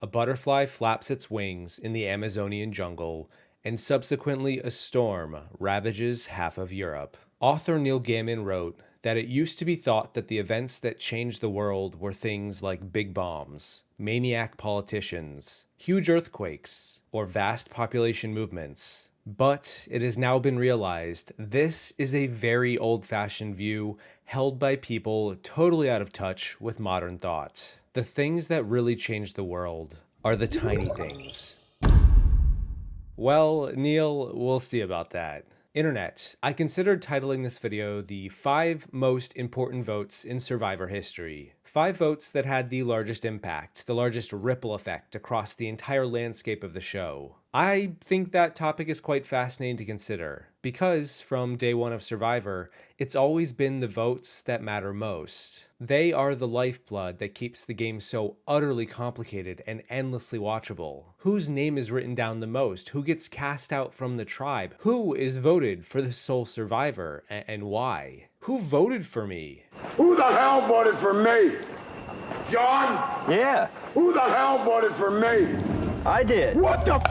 A butterfly flaps its wings in the Amazonian jungle, and subsequently a storm ravages half of Europe. Author Neil Gaiman wrote that it used to be thought that the events that changed the world were things like big bombs, maniac politicians, huge earthquakes, or vast population movements. But it has now been realized this is a very old-fashioned view held by people totally out of touch with modern thought. The things that really change the world are the tiny things. Well, Neil, we'll see about that. Internet, I considered titling this video the 5 most important votes in Survivor history. 5 votes that had the largest impact, the largest ripple effect across the entire landscape of the show. I think that topic is quite fascinating to consider, because from day one of Survivor, it's always been the votes that matter most. They are the lifeblood that keeps the game so utterly complicated and endlessly watchable. Whose name is written down the most? Who gets cast out from the tribe? Who is voted for the sole survivor, and why? Who voted for me? Who the hell voted for me? John? Yeah, Who the hell voted for me? I did. What the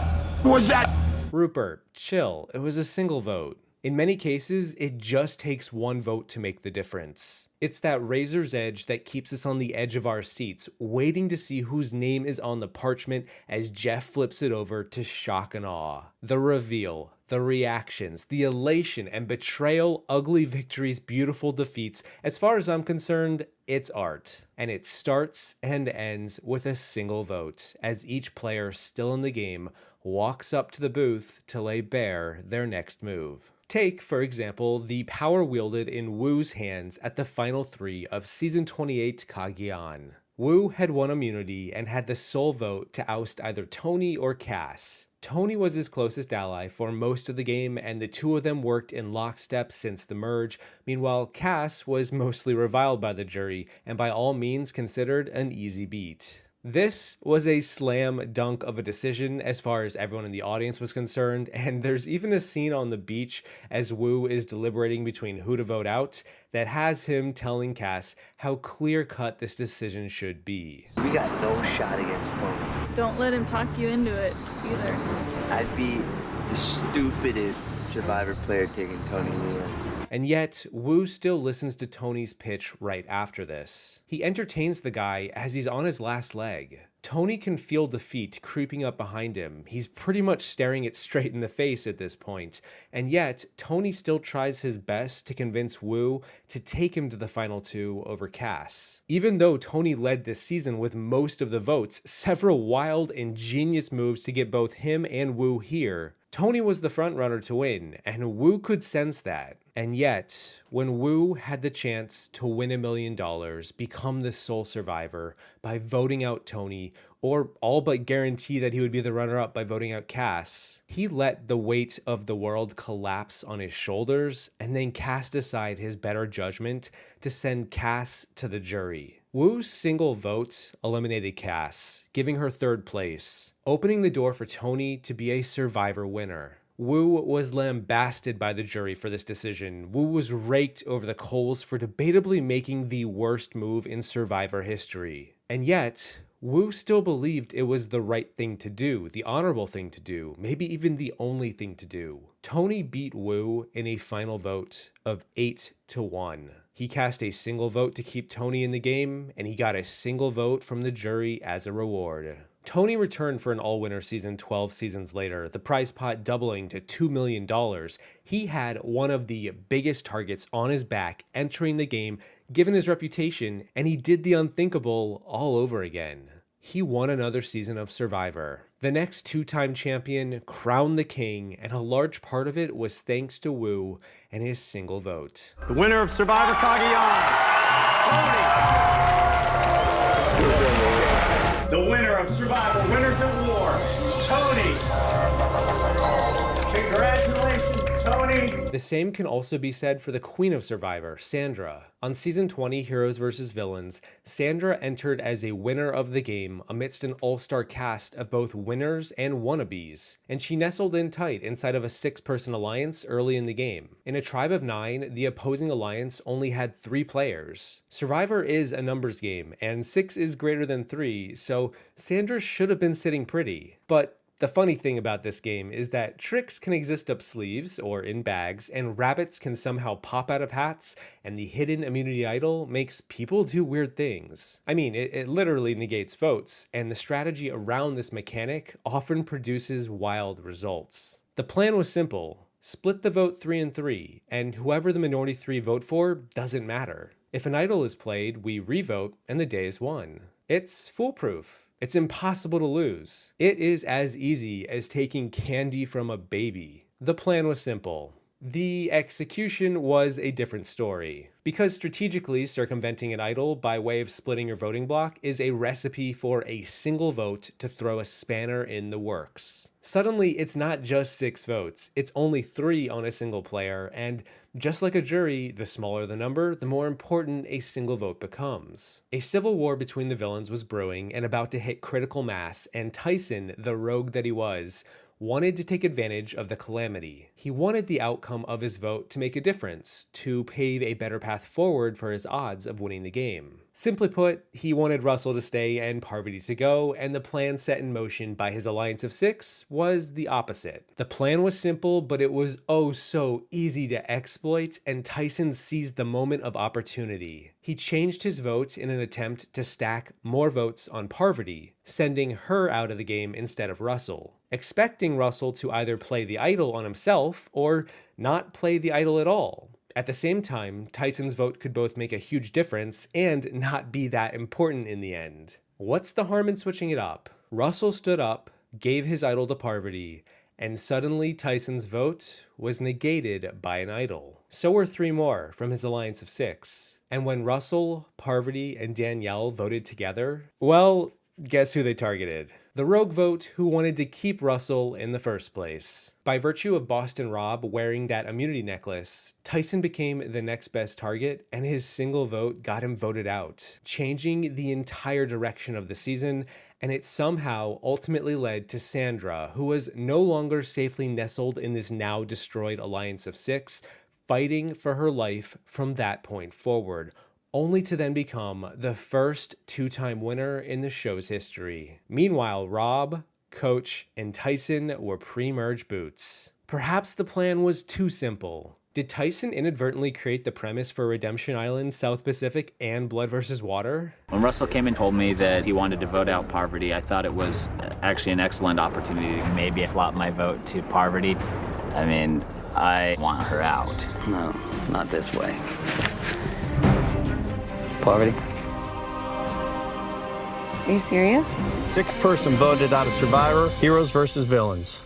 was that? Rupert, chill. It was a single vote. In many cases, it just takes one vote to make the difference. It's that razor's edge that keeps us on the edge of our seats, waiting to see whose name is on the parchment as Jeff flips it over to shock and awe. The reveal, the reactions, the elation and betrayal, ugly victories, beautiful defeats. As far as I'm concerned, it's art. And it starts and ends with a single vote, as each player still in the game walks up to the booth to lay bare their next move. Take, for example, the power wielded in Wu's hands at the final 3 of Season 28 Cagayan. Wu had won immunity and had the sole vote to oust either Tony or Cass. Tony was his closest ally for most of the game, and the two of them worked in lockstep since the merge. Meanwhile, Cass was mostly reviled by the jury, and by all means considered an easy beat. This was a slam dunk of a decision as far as everyone in the audience was concerned, and there's even a scene on the beach as Wu is deliberating between who to vote out that has him telling Cass how clear-cut this decision should be. We got no shot against Tony. Don't let him talk you into it, either. I'd be the stupidest Survivor player taking Tony Leon. And yet, Wu still listens to Tony's pitch right after this. He entertains the guy as he's on his last leg. Tony can feel defeat creeping up behind him. He's pretty much staring it straight in the face at this point. And yet, Tony still tries his best to convince Wu to take him to the final 2 over Cass. Even though Tony led this season with most of the votes, several wild, ingenious moves to get both him and Wu here, Tony was the frontrunner to win, and Wu could sense that. And yet, when Wu had the chance to win $1 million, become the sole survivor by voting out Tony, or all but guarantee that he would be the runner-up by voting out Cass, he let the weight of the world collapse on his shoulders and then cast aside his better judgment to send Cass to the jury. Wu's single vote eliminated Cass, giving her 3rd place, opening the door for Tony to be a Survivor winner. Wu was lambasted by the jury for this decision. Wu was raked over the coals for debatably making the worst move in Survivor history. And yet, Wu still believed it was the right thing to do, the honorable thing to do, maybe even the only thing to do. Tony beat Wu in a final vote of 8-1. He cast a single vote to keep Tony in the game, and he got a single vote from the jury as a reward. Tony returned for an all-winner season 12 seasons later, the prize pot doubling to $2 million. He had one of the biggest targets on his back entering the game, given his reputation, and he did the unthinkable all over again. He won another season of Survivor. The next 2-time champion crowned the king, and a large part of it was thanks to Wu and his single vote. The winner of Survivor Cagayan, Tony. The winner of Survivor Winners at War, Tony. Congratulations, Tony. queen. The same can also be said for the Queen of Survivor, Sandra. On Season 20, Heroes vs. Villains, Sandra entered as a winner of the game amidst an all-star cast of both winners and wannabes, and she nestled in tight inside of a 6-person alliance early in the game. In a tribe of 9, the opposing alliance only had 3 players. Survivor is a numbers game, and 6 is greater than 3, so Sandra should have been sitting pretty. But the funny thing about this game is that tricks can exist up sleeves or in bags, and rabbits can somehow pop out of hats, and the hidden immunity idol makes people do weird things. I mean, it literally negates votes, and the strategy around this mechanic often produces wild results. The plan was simple. Split the vote 3 and 3, and whoever the minority 3 vote for doesn't matter. If an idol is played, we revote, and the day is won. It's foolproof. It's impossible to lose. It is as easy as taking candy from a baby. The plan was simple. The execution was a different story. Because strategically circumventing an idol by way of splitting your voting block is a recipe for a single vote to throw a spanner in the works. Suddenly, it's not just 6 votes, it's only 3 on a single player, and just like a jury, the smaller the number, the more important a single vote becomes. A civil war between the villains was brewing and about to hit critical mass, and Tyson, the rogue that he was, wanted to take advantage of the calamity. He wanted the outcome of his vote to make a difference, to pave a better path forward for his odds of winning the game. Simply put, he wanted Russell to stay and Parvati to go, and the plan set in motion by his alliance of 6 was the opposite. The plan was simple, but it was oh so easy to exploit, and Tyson seized the moment of opportunity. He changed his vote in an attempt to stack more votes on Parvati, sending her out of the game instead of Russell, expecting Russell to either play the idol on himself or not play the idol at all. At the same time, Tyson's vote could both make a huge difference and not be that important in the end. What's the harm in switching it up? Russell stood up, gave his idol to Parvati, and suddenly Tyson's vote was negated by an idol. So were 3 more from his alliance of 6. And when Russell, Parvati, and Danielle voted together, well, guess who they targeted? The rogue vote who wanted to keep Russell in the first place. By virtue of Boston Rob wearing that immunity necklace, Tyson became the next best target, and his single vote got him voted out, changing the entire direction of the season, and it somehow ultimately led to Sandra, who was no longer safely nestled in this now destroyed alliance of 6, fighting for her life from that point forward, only to then become the first 2-time winner in the show's history. Meanwhile, Rob, Coach, and Tyson were pre-merge boots. Perhaps the plan was too simple. Did Tyson inadvertently create the premise for Redemption Island, South Pacific, and Blood vs. Water? When Russell came and told me that he wanted to vote out Parvati, I thought it was actually an excellent opportunity to maybe flop my vote to Parvati. I mean, I want her out. No, not this way. Parvati? Are you serious? 6-person voted out of Survivor, Heroes vs. Villains.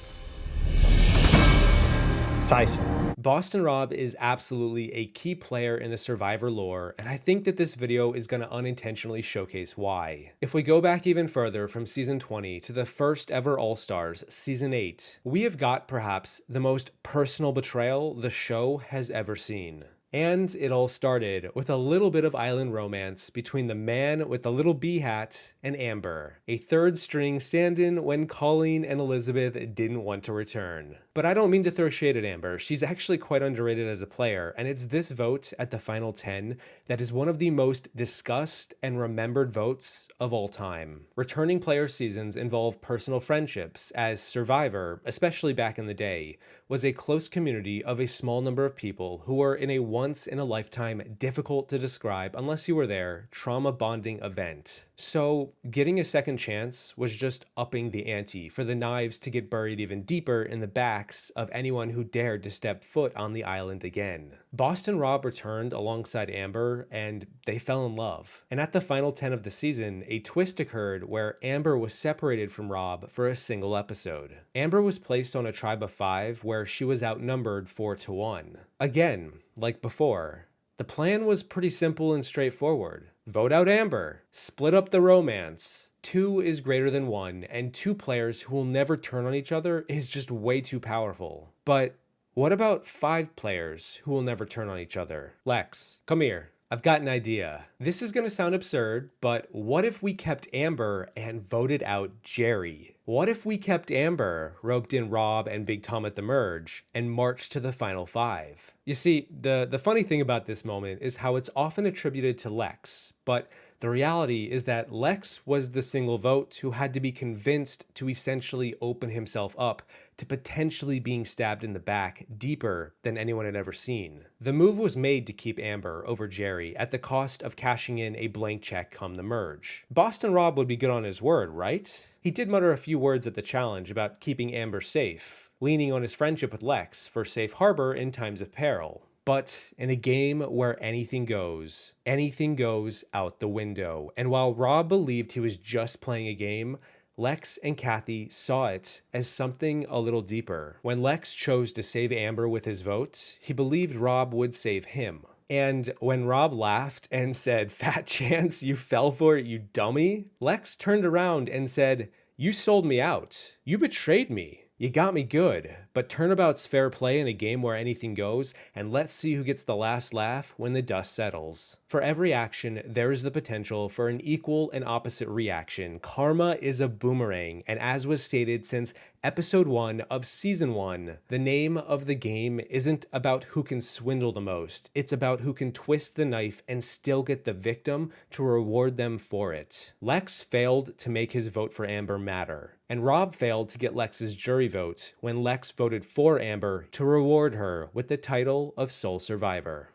Tyson. Boston Rob is absolutely a key player in the Survivor lore, and I think that this video is going to unintentionally showcase why. If we go back even further from Season 20 to the first ever All-Stars, Season 8, we have got perhaps the most personal betrayal the show has ever seen. And it all started with a little bit of island romance between the man with the little bee hat and Amber, a third string stand-in when Colleen and Elizabeth didn't want to return. But I don't mean to throw shade at Amber, she's actually quite underrated as a player, and it's this vote at the final 10 that is one of the most discussed and remembered votes of all time. Returning player seasons involve personal friendships, as Survivor, especially back in the day, was a close community of a small number of people who were in a once-in-a-lifetime, difficult to describe unless you were there, trauma bonding event. So getting a second chance was just upping the ante for the knives to get buried even deeper in the backs of anyone who dared to step foot on the island again. Boston Rob returned alongside Amber, and they fell in love. And at the final 10 of the season, a twist occurred where Amber was separated from Rob for a single episode. Amber was placed on a tribe of 5 where she was outnumbered 4-1. Again, like before, the plan was pretty simple and straightforward. Vote out Amber. Split up the romance. 2 is greater than 1, and 2 players who will never turn on each other is just way too powerful. But What about 5 players who will never turn on each other? Lex, come here. I've got an idea. This is going to sound absurd, but what if we kept Amber and voted out Jerry? What if we kept Amber, roped in Rob and Big Tom at the merge, and marched to the final 5? You see, the funny thing about this moment is how it's often attributed to Lex, but the reality is that Lex was the single vote who had to be convinced to essentially open himself up to potentially being stabbed in the back deeper than anyone had ever seen. The move was made to keep Amber over Jerry at the cost of cashing in a blank check come the merge. Boston Rob would be good on his word, right? He did mutter a few words at the challenge about keeping Amber safe, leaning on his friendship with Lex for safe harbor in times of peril. But in a game where anything goes out the window. And while Rob believed he was just playing a game, Lex and Kathy saw it as something a little deeper. When Lex chose to save Amber with his votes, he believed Rob would save him. And when Rob laughed and said, "Fat chance you fell for it, you dummy," Lex turned around and said, "You sold me out. You betrayed me. You got me good, but turnabout's fair play in a game where anything goes, and let's see who gets the last laugh when the dust settles." For every action, there is the potential for an equal and opposite reaction. Karma is a boomerang, and as was stated since episode 1 of season 1, the name of the game isn't about who can swindle the most, it's about who can twist the knife and still get the victim to reward them for it. Lex failed to make his vote for Amber matter, and Rob failed to get Lex's jury vote when Lex voted for Amber to reward her with the title of sole survivor.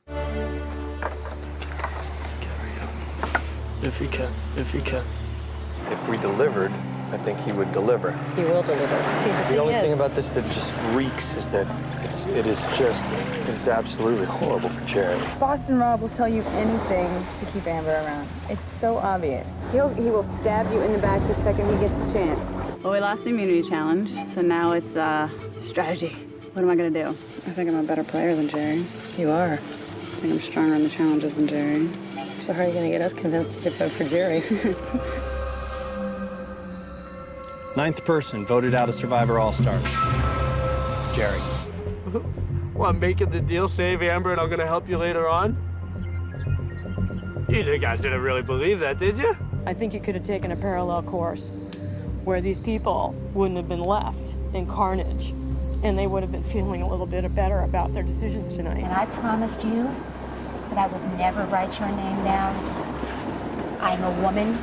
If he can. If we delivered, I think he would deliver. He will deliver. See, The only thing about this that just reeks is that it is absolutely horrible for Jerry. Boston Rob will tell you anything to keep Amber around. It's so obvious. He will stab you in the back the second he gets the chance. Well, we lost the immunity challenge, so now it's strategy. What am I gonna do? I think I'm a better player than Jerry. You are. I think I'm stronger in the challenges than Jerry. So how are you gonna get us convinced to vote for Jerry? 9th person voted out of Survivor All-Stars. Jerry. Well, I'm making the deal, save Amber, and I'm gonna help you later on? You guys didn't really believe that, did you? I think you could have taken a parallel course where these people wouldn't have been left in carnage and they would have been feeling a little bit better about their decisions tonight. And I promised you that I would never write your name down. I'm a woman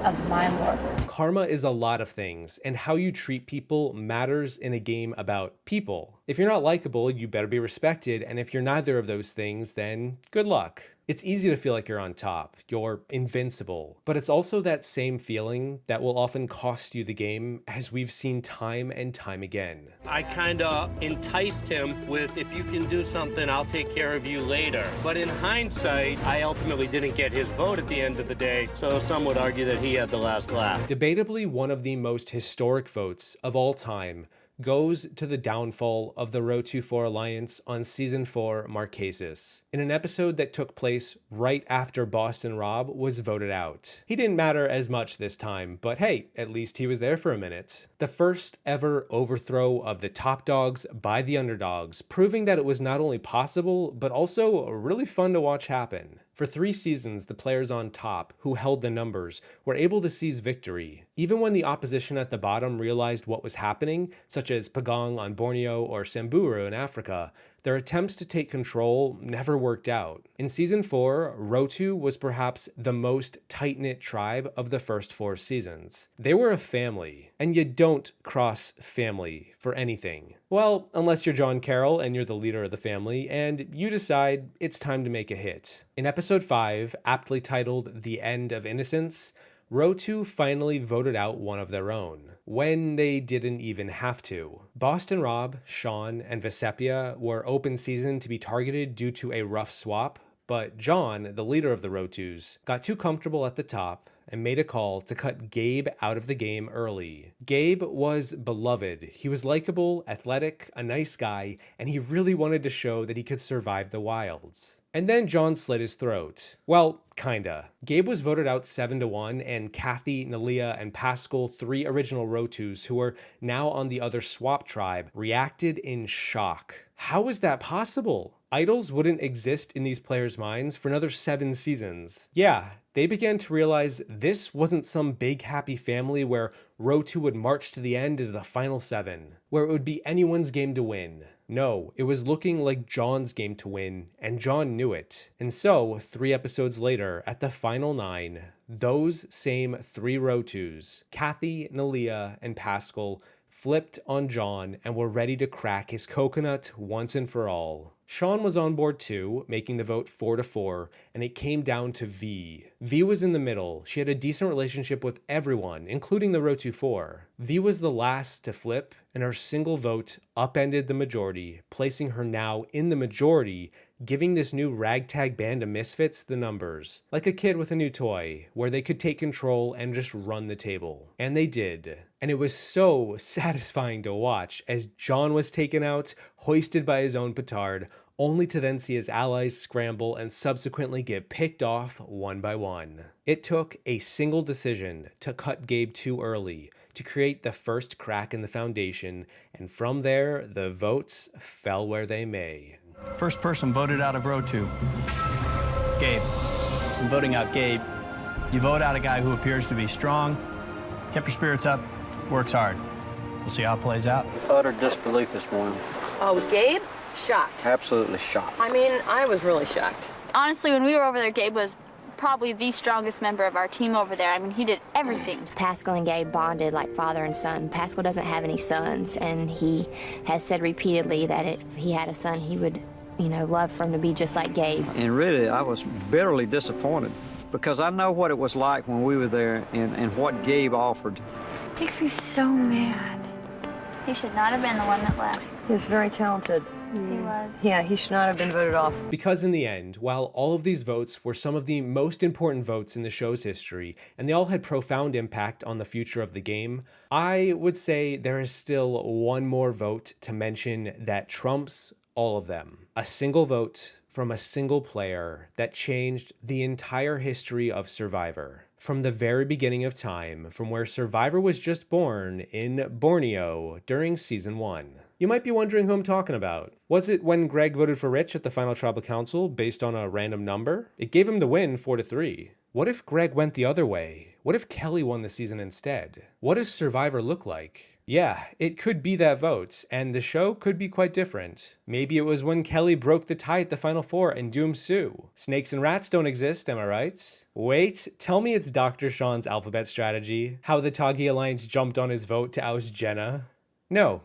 of my word. Karma is a lot of things, and how you treat people matters in a game about people. If you're not likable, you better be respected, and if you're neither of those things, then good luck. It's easy to feel like you're on top, you're invincible, but it's also that same feeling that will often cost you the game, as we've seen time and time again. I kinda enticed him with, if you can do something, I'll take care of you later. But in hindsight, I ultimately didn't get his vote at the end of the day, so some would argue that he had the last laugh. Debatably one of the most historic votes of all time goes to the downfall of the Row24 Alliance on Season 4 Marquesas, in an episode that took place right after Boston Rob was voted out. He didn't matter as much this time, but hey, at least he was there for a minute. The first ever overthrow of the top dogs by the underdogs, proving that it was not only possible, but also really fun to watch happen. For 3 seasons, the players on top, who held the numbers, were able to seize victory. Even when the opposition at the bottom realized what was happening, such as Pagong on Borneo or Samburu in Africa, their attempts to take control never worked out. In Season 4, Rotu was perhaps the most tight-knit tribe of the first 4 seasons. They were a family, and you don't cross family for anything. Well, unless you're John Carroll and you're the leader of the family, and you decide it's time to make a hit. In episode 5, aptly titled The End of Innocence, Rotu finally voted out one of their own, when they didn't even have to. Boston Rob, Sean, and Vesepia were open season to be targeted due to a rough swap, but John, the leader of the Rotus, got too comfortable at the top and made a call to cut Gabe out of the game early. Gabe was beloved. He was likable, athletic, a nice guy, and he really wanted to show that he could survive the wilds. And then John slit his throat. Well, kinda. Gabe was voted out 7-1, and Kathy, Nalia, and Pascal, 3 original Rotus who were now on the other swap tribe, reacted in shock. How is that possible? Idols wouldn't exist in these players' minds for another 7 seasons. Yeah, they began to realize this wasn't some big happy family where Rotu would march to the end as the final 7, where it would be anyone's game to win. No, it was looking like John's game to win, and John knew it. And so, 3 episodes later, at the final 9, those same 3 Rotus, Kathy, Nalia, and Pascal, flipped on John and were ready to crack his coconut once and for all. Sean was on board too, making the vote 4-4, and it came down to V. V was in the middle. She had a decent relationship with everyone, including the Rotu 4. V was the last to flip, and her single vote upended the majority, placing her now in the majority, giving this new ragtag band of misfits the numbers, like a kid with a new toy, where they could take control and just run the table. And they did. And it was so satisfying to watch as John was taken out, hoisted by his own petard, only to then see his allies scramble and subsequently get picked off one by one. It took a single decision to cut Gabe too early, to create the first crack in the foundation, and from there, the votes fell where they may. First person voted out of row 2. Gabe. In voting out Gabe, you vote out a guy who appears to be strong, kept your spirits up, works hard. We'll see how it plays out. Utter disbelief this morning. Oh, Gabe? Shocked. Absolutely shocked. I mean, I was really shocked. Honestly, when we were over there, Gabe was probably the strongest member of our team over there. I mean, he did everything. Pascal and Gabe bonded like father and son. Pascal doesn't have any sons, and he has said repeatedly that if he had a son, he would, love for him to be just like Gabe. And really, I was bitterly disappointed because I know what it was like when we were there and what Gabe offered. Makes me so mad. He should not have been the one that left. He was very talented. He was. Yeah, he should not have been voted off. Because in the end, while all of these votes were some of the most important votes in the show's history, and they all had profound impact on the future of the game, I would say there is still one more vote to mention that trumps all of them. A single vote from a single player that changed the entire history of Survivor. From the very beginning of time, from where Survivor was just born in Borneo during season 1. You might be wondering who I'm talking about. Was it when Greg voted for Rich at the final tribal council based on a random number? It gave him the win 4-3. What if Greg went the other way? What if Kelly won the season instead? What does Survivor look like? Yeah, it could be that vote, and the show could be quite different. Maybe it was when Kelly broke the tie at the Final Four and doomed Sue. Snakes and rats don't exist, am I right? Wait, tell me it's Dr. Sean's alphabet strategy? How the Toggy Alliance jumped on his vote to oust Jenna? No.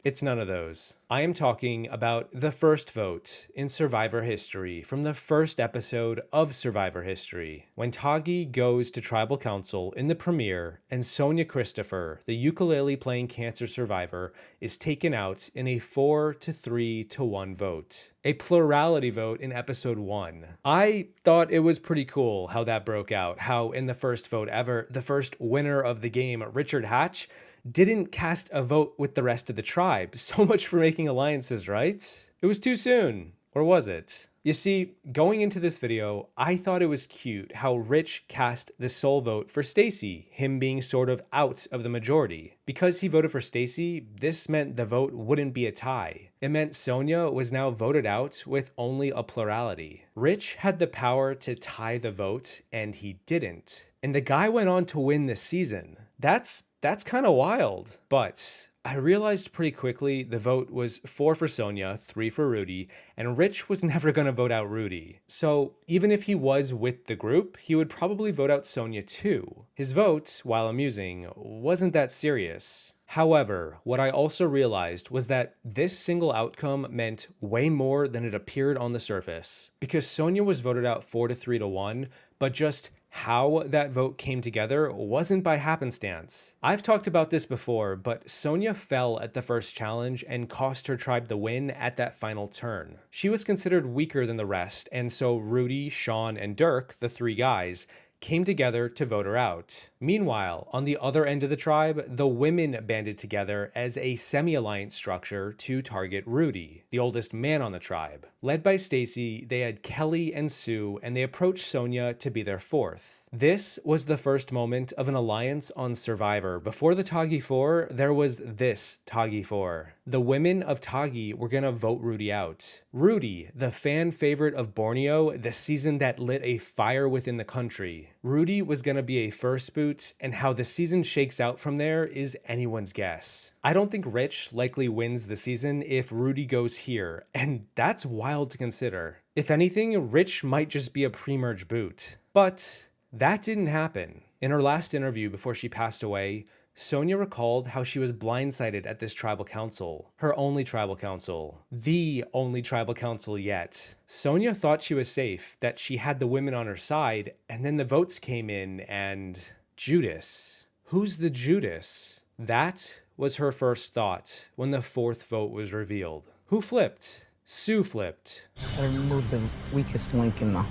It's none of those. I am talking about the first vote in Survivor history from the first episode of Survivor history, when Toggy goes to Tribal Council in the premiere and Sonia Christopher, the ukulele-playing cancer survivor, is taken out in a 4-3-1 vote. A plurality vote in episode 1. I thought it was pretty cool how that broke out, how in the first vote ever, the first winner of the game, Richard Hatch, didn't cast a vote with the rest of the tribe. So much for making alliances, right? It was too soon. Or was it? You see, going into this video, I thought it was cute how Rich cast the sole vote for Stacy, him being sort of out of the majority. Because he voted for Stacy, this meant the vote wouldn't be a tie. It meant Sonia was now voted out with only a plurality. Rich had the power to tie the vote, and he didn't. And the guy went on to win this season. That's kind of wild. But I realized pretty quickly the vote was 4 for Sonia, 3 for Rudy, and Rich was never going to vote out Rudy. So even if he was with the group, he would probably vote out Sonia too. His vote, while amusing, wasn't that serious. However, what I also realized was that this single outcome meant way more than it appeared on the surface. Because Sonia was voted out 4-3-1, but just how that vote came together wasn't by happenstance. I've talked about this before, but Sonia fell at the first challenge and cost her tribe the win at that final turn. She was considered weaker than the rest, and so Rudy, Sean, and Dirk, the 3 guys, came together to vote her out. Meanwhile, on the other end of the tribe, the women banded together as a semi-alliance structure to target Rudy, the oldest man on the tribe. Led by Stacy, they had Kelly and Sue, and they approached Sonia to be their fourth. This was the first moment of an alliance on Survivor. Before the Tagi 4, there was this Tagi 4. The women of Tagi were gonna vote Rudy out. Rudy, the fan favorite of Borneo, the season that lit a fire within the country. Rudy was gonna be a first boot, and how the season shakes out from there is anyone's guess. I don't think Rich likely wins the season if Rudy goes here, and that's wild to consider. If anything, Rich might just be a pre-merge boot. But that didn't happen. In her last interview before she passed away, Sonia recalled how she was blindsided at this tribal council, her only tribal council, the only tribal council yet. Sonia thought she was safe, that she had the women on her side, and then the votes came in and Judas. Who's the Judas? That was her first thought when the fourth vote was revealed. Who flipped? Sue flipped. I removed the weakest link in the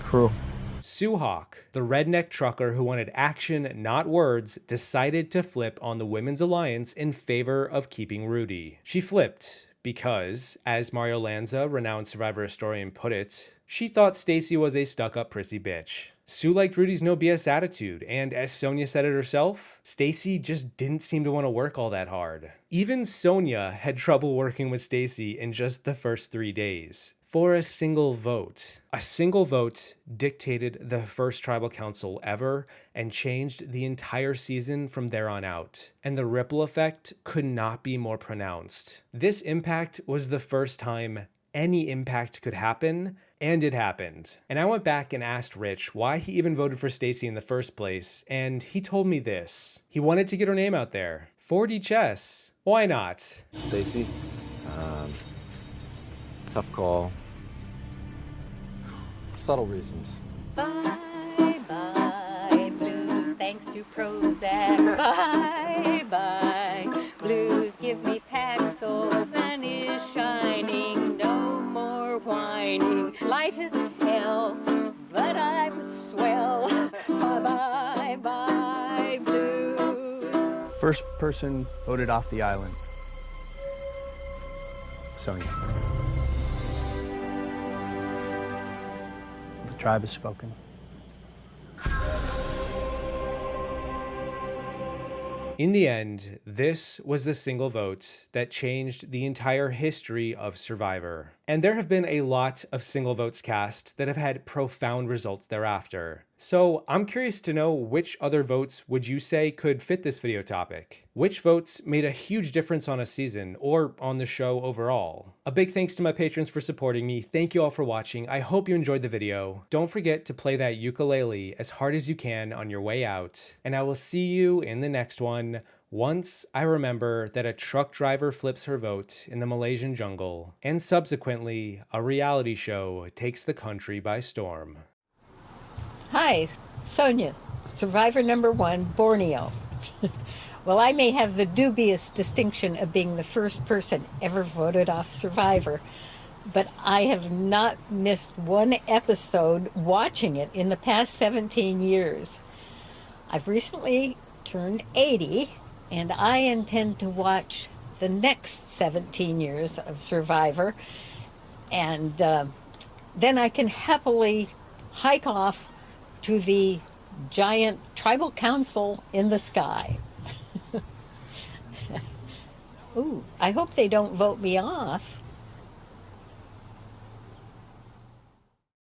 crew. Sue Hawk, the redneck trucker who wanted action, not words, decided to flip on the Women's Alliance in favor of keeping Rudy. She flipped because, as Mario Lanza, renowned Survivor historian, put it, she thought Stacy was a stuck-up prissy bitch. Sue liked Rudy's no BS attitude, and as Sonia said it herself, Stacy just didn't seem to want to work all that hard. Even Sonia had trouble working with Stacy in just the first 3 days. For a single vote. A single vote dictated the first tribal council ever and changed the entire season from there on out. And the ripple effect could not be more pronounced. This impact was the first time any impact could happen, and it happened. And I went back and asked Rich why he even voted for Stacy in the first place, and he told me this. He wanted to get her name out there. 4D chess. Why not? Stacy, tough call. Subtle reasons. Bye bye blues, thanks to Prozac. Bye bye blues, give me Paxil, sun is shining, no more whining. Life is hell, but I'm swell. Bye bye blues. First person voted off the island. Sonia. The tribe has spoken. In the end, this was the single vote that changed the entire history of Survivor. And there have been a lot of single votes cast that have had profound results thereafter. So I'm curious to know which other votes would you say could fit this video topic? Which votes made a huge difference on a season or on the show overall? A big thanks to my patrons for supporting me. Thank you all for watching. I hope you enjoyed the video. Don't forget to play that ukulele as hard as you can on your way out. And I will see you in the next one. Once I remember that a truck driver flips her vote in the Malaysian jungle, and subsequently, a reality show takes the country by storm. Hi, Sonia, Survivor #1, Borneo. Well, I may have the dubious distinction of being the first person ever voted off Survivor, but I have not missed one episode watching it in the past 17 years. I've recently turned 80, and I intend to watch the next 17 years of Survivor, and then I can happily hike off to the giant tribal council in the sky. Ooh, I hope they don't vote me off.